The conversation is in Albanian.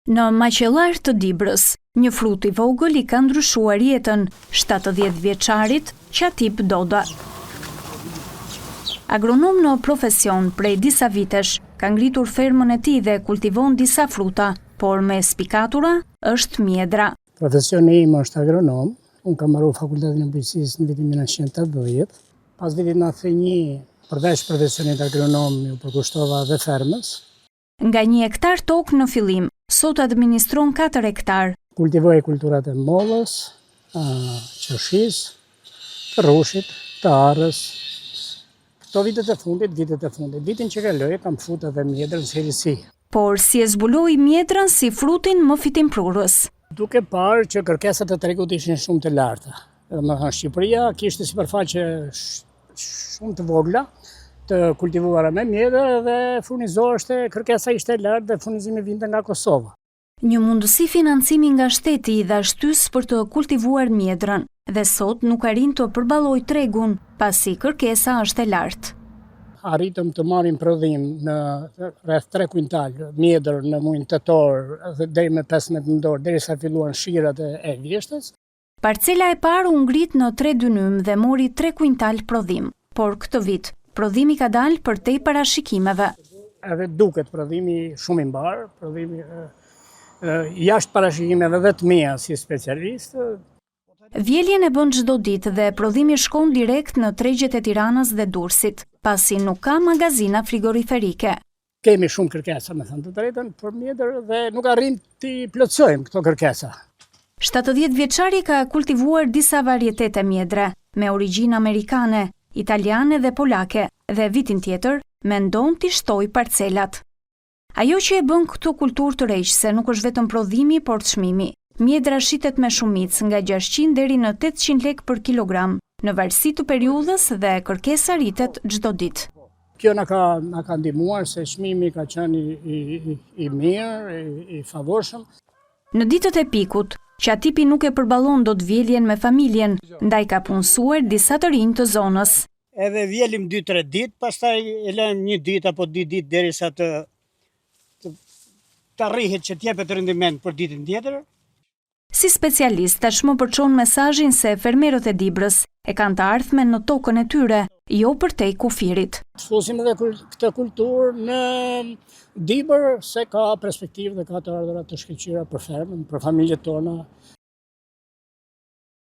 Në Maqellar të Dibrës, një frut I vogël I ka ndryshuar jetën 70 vjeçarit Qatip Doda. Agronom në profesion prej disa vitesh, ka ngritur fermën e tij dhe kultivon disa fruta, por me spikatura është mjedra. Profesioni im është agronom. Unë kam marrë fakultetin e bujqësisë në vitin 1980. Pas vitit 91, përveç profesionit agronom, ju përkushtova dhe fermës. Nga 1 hektar tokë në fillim, sot administron 4 hektar. Kultivoj kulturat e mollës, qershisë, të rrushit, të arrës. Këto vitet e fundit. Vitin që kaloi kam futur edhe mjedrën si risi. Por si e zbuloi mjedrën si frutin më fitimprurës. Duke parë që kërkesat e tregut ishin shumë të larta. Domethënë Shqipëria kishte sipërfaqe shumë të vogla të kultivuara me mjedër dhe furnizoheshte, kërkesa ishte e lartë dhe furnizimi vinte nga Kosova. Një mundësi financimi nga shteti I dha shtys për të kultivuar mjedrën dhe sot nuk arrin të përballojë tregun pasi kërkesa është e lartë. Arritëm të marrim prodhim në rreth 3 kuintal mjedër në muajin tetor deri me 15 nëntor derisa filluan shirat e vjeshtës. Parcela e parë u ngrit në 3 dynym dhe mori 3 kuintal prodhim, por këtë vit prodhimi ka dalë përtej parashikimeve. Edhe duket prodhimi shumë I mbar, prodhimi jashtë parashikimeve dhe të mia si specialist. Vjeljen e bën çdo ditë dhe prodhimi shkon direkt në tregjet e Tiranës dhe Durrësit, pasi nuk ka magazina frigoriferike. Kemi shumë kërkesa, me thënë të drejtën, për mjedër dhe nuk arrim t'i plotësojmë këto kërkesa. 70 vjeçari ka kultivuar disa varietete mjedre, me origjinë amerikane, italiane dhe polake, dhe vitin tjetër mendon t'i shtojë parcelat. Ajo që e bën këtu kulturë të rreqëse nuk është vetëm prodhimi, por çmimi. Mjedra shitet me shumicë nga 600 deri në 800 lekë për kilogram, në varësi të periudhës dhe kërkesa rritet çdo ditë. Kjo na ka ndihmuar se çmimi ka qenë I mirë, I favorshëm. Në ditët e pikut, Qatipi nuk e përballon dot vjeljen me familjen, ndaj ka punësuar disa të rinj të zonës. Edhe vjelim 2-3 ditë, pastaj e lëm 1 ditë apo 2 ditë derisa të arrihet që t'jepet rendiment për ditën tjetër. Si specialist, tashmë përçon mesazhin se fermerët e Dibrës e kanë të ardhmen në tokën e tyre, jo përtej kufirit. Fusim edhe këtë kulturë në Dibër se ka perspektivë dhe ka të ardhurat të shkëlqyera për fermën, për familjet tona,